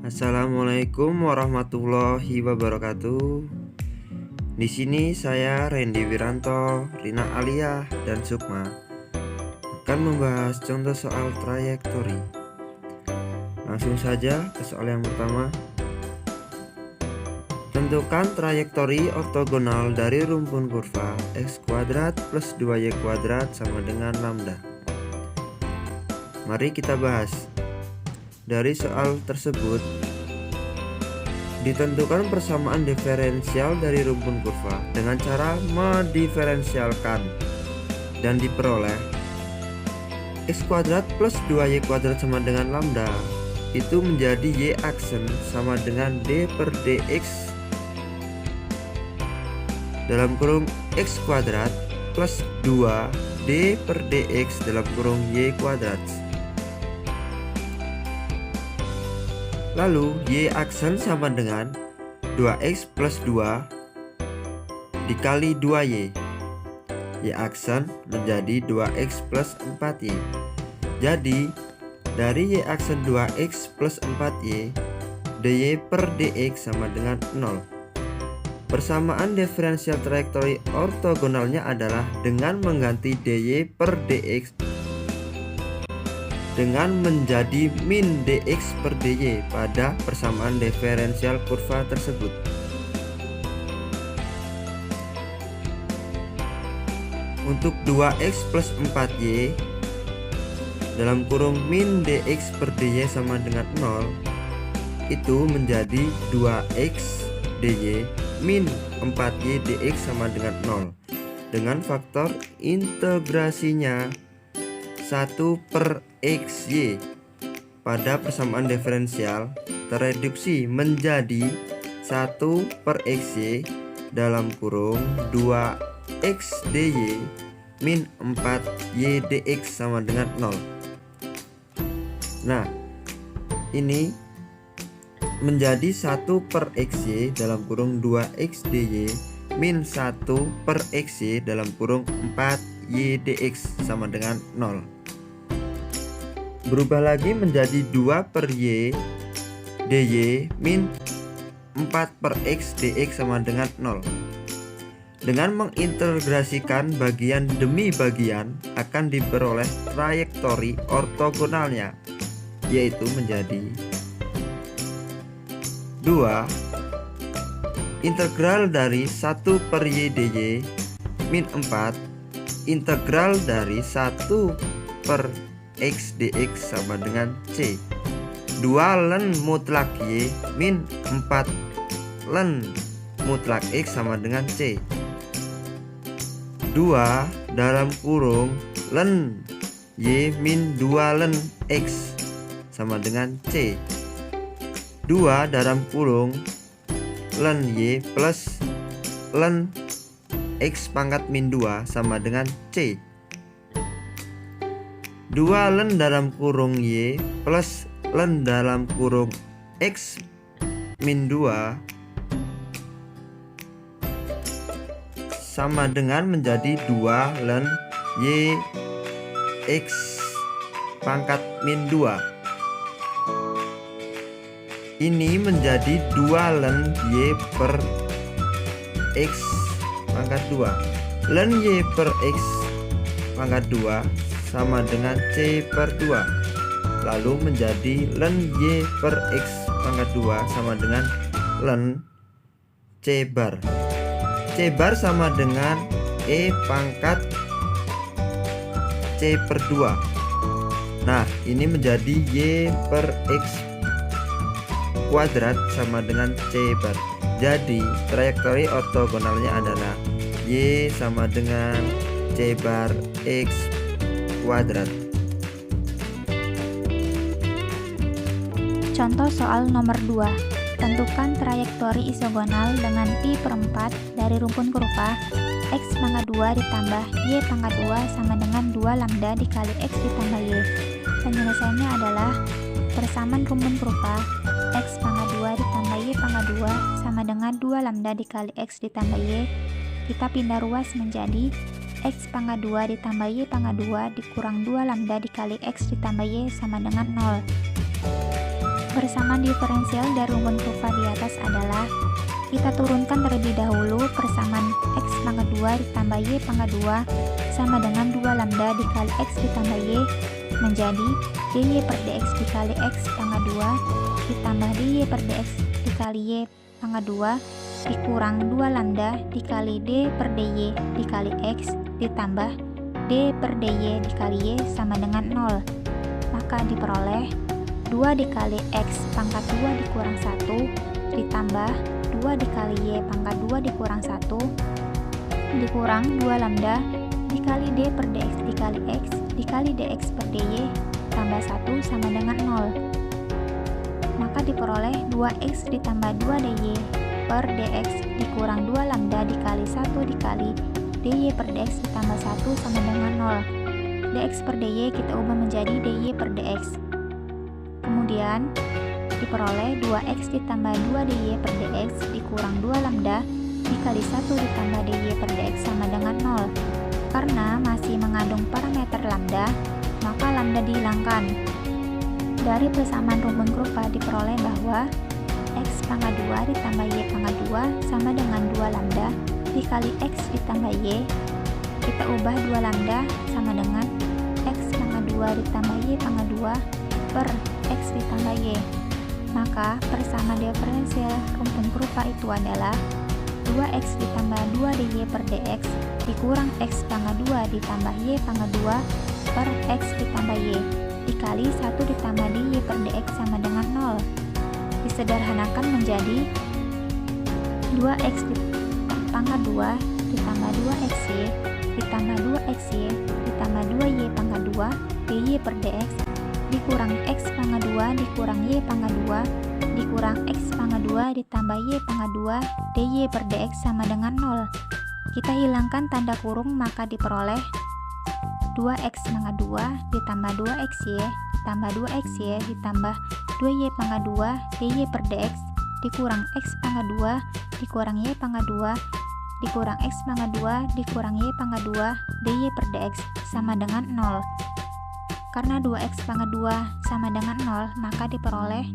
Assalamualaikum warahmatullahi wabarakatuh. Di sini saya Randy Wiranto, Rina Alia, dan Sukma akan membahas contoh soal trayektori. Langsung saja ke soal yang pertama. Tentukan trayektori ortogonal dari rumpun kurva x kuadrat plus 2y kuadrat sama dengan lambda. Mari kita bahas. Dari soal tersebut, ditentukan persamaan diferensial dari rumpun kurva dengan cara mendiferensialkan dan diperoleh x kuadrat plus 2y kuadrat sama dengan lambda itu menjadi y aksen sama dengan d per dx dalam kurung x kuadrat plus 2 d per dx dalam kurung y kuadrat. Lalu y aksen sama dengan 2x plus 2 dikali 2y. Y aksen menjadi 2x plus 4y. Jadi dari y aksen 2x plus 4y, dy per dx sama dengan 0. Persamaan diferensial trayektori ortogonalnya adalah dengan mengganti dy per dx dengan menjadi min dx per dy pada persamaan diferensial kurva tersebut. Untuk 2x plus 4y dalam kurung min dx per dy sama dengan 0 itu menjadi 2x dy min 4y dx sama dengan 0 dengan faktor integrasinya 1 per xy pada persamaan diferensial tereduksi menjadi 1 per xy dalam kurung 2x dy min 4y dx sama dengan 0. Nah, ini menjadi 1 per xy dalam kurung 2x dy min 1 per xy dalam kurung 4y dx sama dengan 0. Berubah lagi menjadi 2 per y dy min 4 per x dx sama dengan 0. Dengan mengintegrasikan bagian demi bagian akan diperoleh trayektori ortogonalnya, yaitu menjadi 2 integral dari 1 per y dy min 4 integral dari 1 per x dx sama dengan c. 2 len mutlak y min 4 len mutlak x sama dengan c. 2 dalam kurung len y min 2 len x sama dengan c. 2 dalam kurung len y plus len x pangkat min 2 sama dengan c. 2 len dalam kurung y plus len dalam kurung x min 2 sama dengan menjadi 2 len y x pangkat min 2. Ini menjadi 2 len y per x pangkat 2. Len y per x pangkat 2 sama dengan c per 2. Lalu menjadi len y per x pangkat 2 sama dengan len c bar. C bar sama dengan e pangkat c per 2. Nah, ini menjadi y per x kuadrat sama dengan c bar. Jadi trayektori ortogonalnya adalah y sama dengan c bar x kuadrat. Contoh soal nomor 2. Tentukan trayektori isogonal dengan pi per 4 dari rumpun kurva x pangkat 2 ditambah y pangkat 2 sama dengan 2 lambda dikali x ditambah y. Penyelesaiannya adalah persamaan rumpun kurva x pangkat 2 ditambah y pangkat 2 sama dengan 2 lambda dikali x ditambah y. Kita pindah ruas menjadi x pangkat 2 ditambah y pangkat 2 dikurang 2 lambda dikali x ditambah y sama dengan 0. Persamaan diferensial dari rumpun kurva di atas adalah kita turunkan terlebih dahulu persamaan x pangkat 2 ditambah y pangkat 2 sama dengan 2 lambda dikali x ditambah y menjadi dy per dx dikali x pangkat 2 ditambah dy per dx dikali y pangkat 2 dikurang 2 lambda dikali d per dy dikali x ditambah d per dy dikali y sama dengan 0. Maka diperoleh 2 dikali x pangkat 2 dikurang 1 ditambah 2 dikali y pangkat 2 dikurang 1 dikurang 2 lambda dikali d per dx dikali x dikali dx per dy tambah 1 sama dengan 0. Maka diperoleh 2x ditambah 2 dy per dx dikurang 2 lambda dikali 1 dikali dy per dx ditambah 1 sama dengan 0. Dx per dy kita ubah menjadi dy per dx. Kemudian diperoleh 2x ditambah 2 dy per dx dikurang 2 lambda dikali 1 ditambah dy per dx sama dengan 0. Karena masih mengandung parameter lambda, maka lambda dihilangkan. Dari persamaan rumpun kurva diperoleh bahwa x pangkat 2 ditambah y pangkat 2 sama dengan 2 lambda dikali x ditambah y. Kita ubah 2 lambda sama dengan x pangkat 2 ditambah y pangkat 2 per x ditambah y. Maka persamaan diferensial rumpun kurva itu adalah 2x ditambah 2 dy per dx dikurang x pangkat 2 ditambah y pangkat 2 per x ditambah y dikali 1 ditambah dy per dx sama dengan 0. Disederhanakan menjadi 2x pangkat 2 ditambah 2xy ditambah 2xy ditambah 2y pangkat 2 dy per dx dikurang x pangkat 2 dikurang y pangkat 2 dikurang x pangkat 2 ditambah y pangkat 2 dy per dx sama dengan 0. Kita hilangkan tanda kurung maka diperoleh 2x pangkat 2 ditambah 2xy ditambah 2xy ditambah 2y pangkat 2 dy per dx dikurang x pangkat 2 dikurang y pangkat 2 dikurang x pangkat 2 dikurang y pangkat 2 dy per dx sama dengan 0. Karena 2x pangkat 2 sama dengan 0, maka diperoleh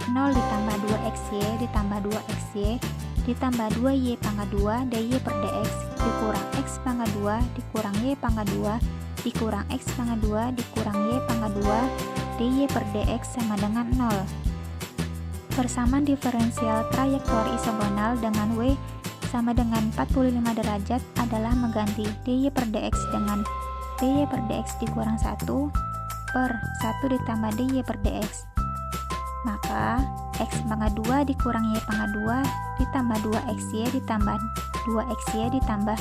0 ditambah 2xy ditambah 2xy ditambah 2y pangkat 2 dy per dx dikurang x pangkat 2 dikurang y pangkat 2 dikurang x pangkat 2 dikurang y pangkat 2 dy per dx sama dengan 0. Persamaan diferensial trayektori isogonal dengan w sama dengan 45 derajat adalah mengganti dy per dx dengan dy per dx dikurang 1 per 1 ditambah dy per dx. Maka x pangkat 2 dikurang y pangkat 2 ditambah 2xy ditambah 2xy ditambah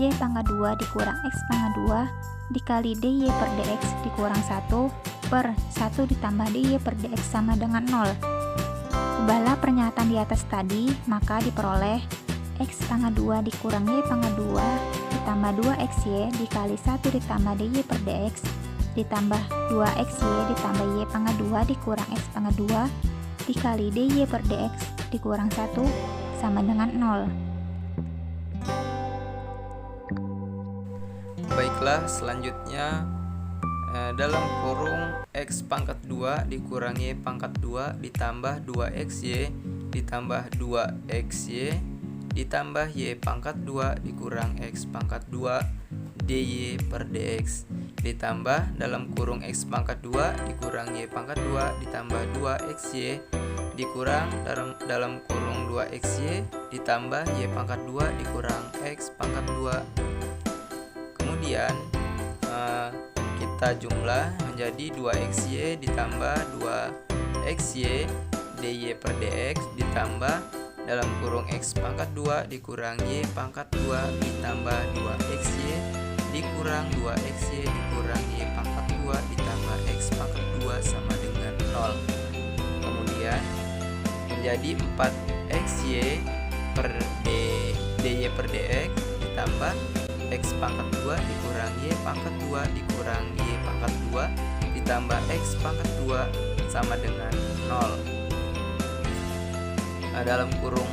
y pangkat 2 dikurang x pangkat 2 dikali dy per dx dikurang 1 per 1 ditambah dy per dx sama dengan 0. Ubahlah pernyataan di atas tadi, maka diperoleh x pangkat 2 dikurang y pangkat 2 ditambah 2xy dikali 1 ditambah dy per dx ditambah 2xy ditambah y pangkat 2 dikurang x pangkat 2 dikali dy per dx dikurang 1 sama dengan 0. Baiklah, selanjutnya dalam kurung x pangkat 2 dikurang y pangkat 2 ditambah 2xy ditambah 2xy ditambah y pangkat 2 dikurang x pangkat 2 dy per dx ditambah dalam kurung x pangkat 2 dikurang y pangkat 2 ditambah 2xy dikurang dalam kurung 2xy ditambah y pangkat 2 dikurang x pangkat 2. Kemudian kita jumlah menjadi 2xy ditambah 2xy dy per dx ditambah dalam kurung x pangkat 2 dikurang y pangkat 2 ditambah 2xy dikurang 2xy dikurang y pangkat 2 ditambah x pangkat 2 sama dengan 0. Kemudian menjadi 4xy per dy per dx ditambah x pangkat 2 dikurang y pangkat 2 dikurang y pangkat 2 ditambah x pangkat 2 sama dengan 0. Dalam kurung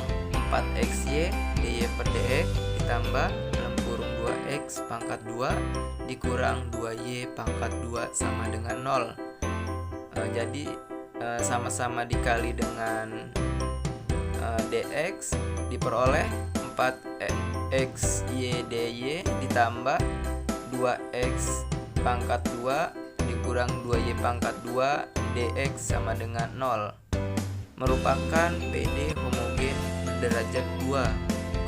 4xy dy per dx ditambah dalam kurung 2x pangkat 2 dikurang 2y pangkat 2 sama dengan 0. Jadi sama-sama dikali dengan dx, diperoleh 4xy dy ditambah 2x pangkat 2 dikurang 2y pangkat 2 dx sama dengan 0, merupakan PD homogen derajat 2.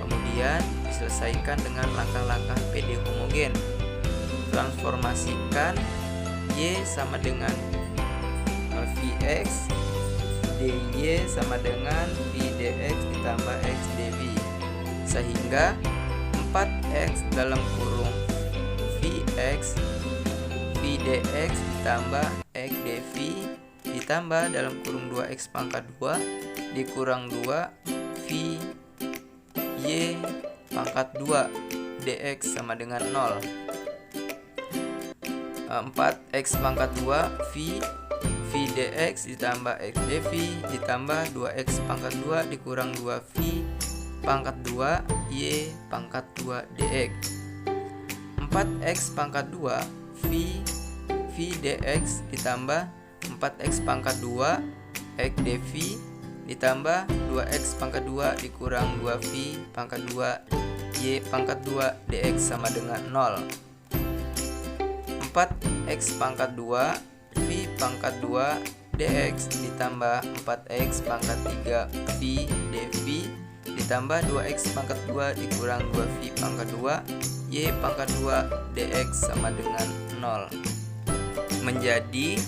Kemudian diselesaikan dengan langkah-langkah PD homogen. Transformasikan y sama dengan Vx, dy sama dengan V dx ditambah x dv, sehingga 4x dalam kurung Vx V dx ditambah x dv ditambah dalam kurung 2x pangkat 2 dikurang 2 V y pangkat 2 dx sama dengan 0. 4x pangkat 2 V dx ditambah x dv ditambah 2x pangkat 2 dikurang 2V pangkat 2 y pangkat 2 dx. 4x pangkat 2 V dx ditambah 4x pangkat 2 x dv ditambah 2x pangkat 2 dikurang 2V pangkat 2 y pangkat 2 dx sama dengan 0. 4x pangkat 2 V pangkat 2 dx ditambah 4x pangkat 3 V dv ditambah 2x pangkat 2 dikurang 2V pangkat 2 y pangkat 2 dx sama dengan 0, menjadi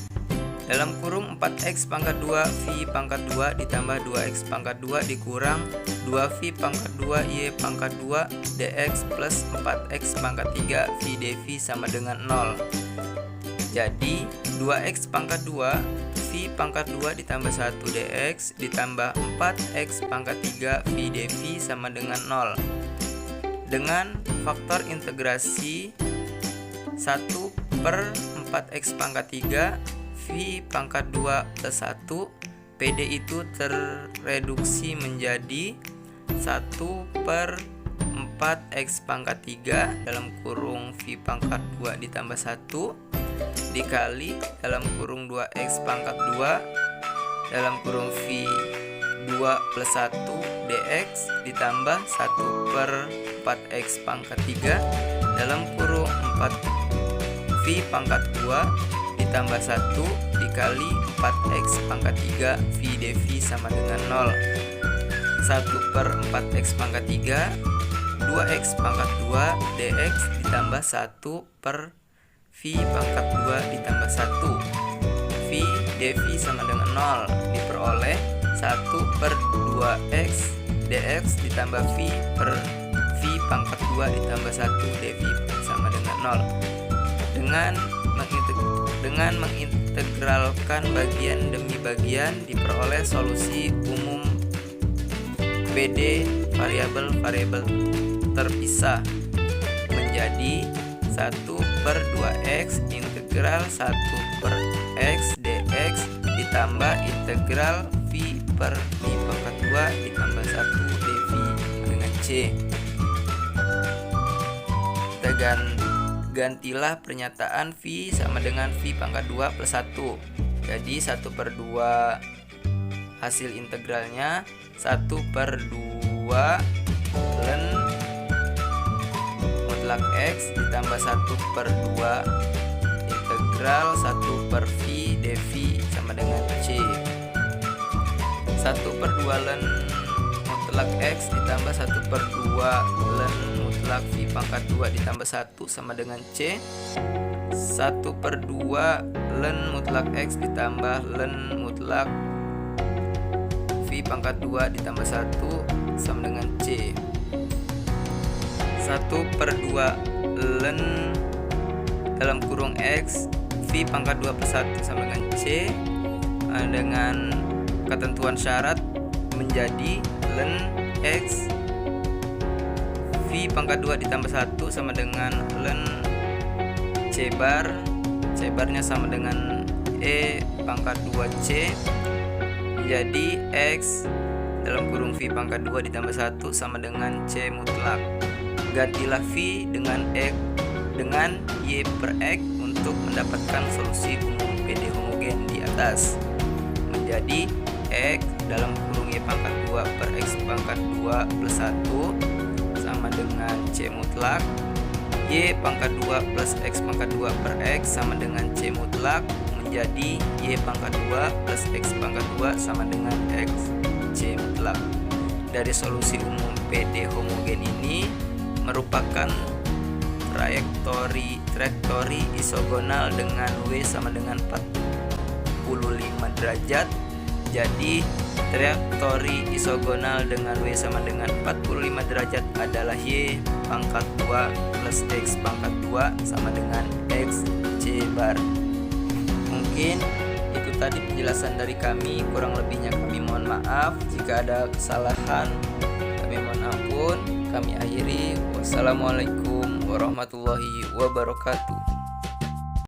dalam kurung 4x pangkat 2 V pangkat 2 ditambah 2x pangkat 2 dikurang 2V pangkat 2 y pangkat 2 dx plus 4x pangkat 3 V dv sama dengan 0. Jadi 2x pangkat 2 V pangkat 2 ditambah 1 dx ditambah 4x pangkat 3 V dv sama dengan 0. Dengan faktor integrasi 1 per 4x pangkat 3 V pangkat 2 plus 1, PD itu terreduksi menjadi 1 per 4x pangkat 3 dalam kurung V pangkat 2 ditambah 1 dikali dalam kurung 2x pangkat 2 dalam kurung V 2 plus 1 dx ditambah 1 per 4x pangkat 3 dalam kurung 4 V pangkat 2 ditambah 1 dikali 4x pangkat 3 V dv sama dengan 0. 1 per 4x pangkat 3 2x pangkat 2 dx ditambah 1 per V pangkat 2 ditambah 1 V dv sama dengan 0, diperoleh 1 per 2x dx ditambah V per V pangkat 2 ditambah 1 dv sama dengan 0. Dengan mengintegralkan bagian demi bagian diperoleh solusi umum PD variabel-variabel terpisah menjadi 1 per 2x integral 1 per x dx ditambah integral V per V pangkat 2 ditambah 1 dv dengan C. Kita gantilah pernyataan V sama dengan V pangkat 2 plus 1. Jadi 1 per 2 hasil integralnya 1 per 2 ln mutlak X ditambah 1 per 2 integral 1 per V dv sama dengan C. 1 per 2 ln mutlak X ditambah 1 per 2 ln mutlak V pangkat 2 ditambah 1 sama dengan C. 1 per 2 ln mutlak X ditambah ln mutlak V pangkat 2 ditambah 1 sama dengan C. 1 per 2 ln dalam kurung X V pangkat 2 plus 1 sama dengan C, dengan ketentuan syarat menjadi ln X V pangkat 2 ditambah 1 sama dengan ln C bar, C barnya sama dengan E pangkat 2C, jadi X dalam kurung V pangkat 2 ditambah 1 sama dengan C mutlak. Gantilah V dengan X dengan Y per X untuk mendapatkan solusi umum PD homogen di atas. menjadi X dalam kurung Y pangkat 2 per X pangkat 2 plus 1 sama dengan C mutlak. Y pangkat 2 plus X pangkat 2 per X sama dengan C mutlak menjadi Y pangkat 2 plus X pangkat 2 sama dengan X C mutlak. Dari solusi umum PD homogen ini merupakan trajektori isogonal dengan W sama dengan 45 derajat. Jadi trajektori isogonal dengan W sama dengan 45 derajat adalah Y pangkat 2 plus X pangkat 2 sama dengan X C bar. Mungkin itu tadi penjelasan dari kami, kurang lebihnya kami mohon maaf. Jika ada kesalahan kami mohon ampun. Kami akhiri. Wassalamualaikum warahmatullahi wabarakatuh.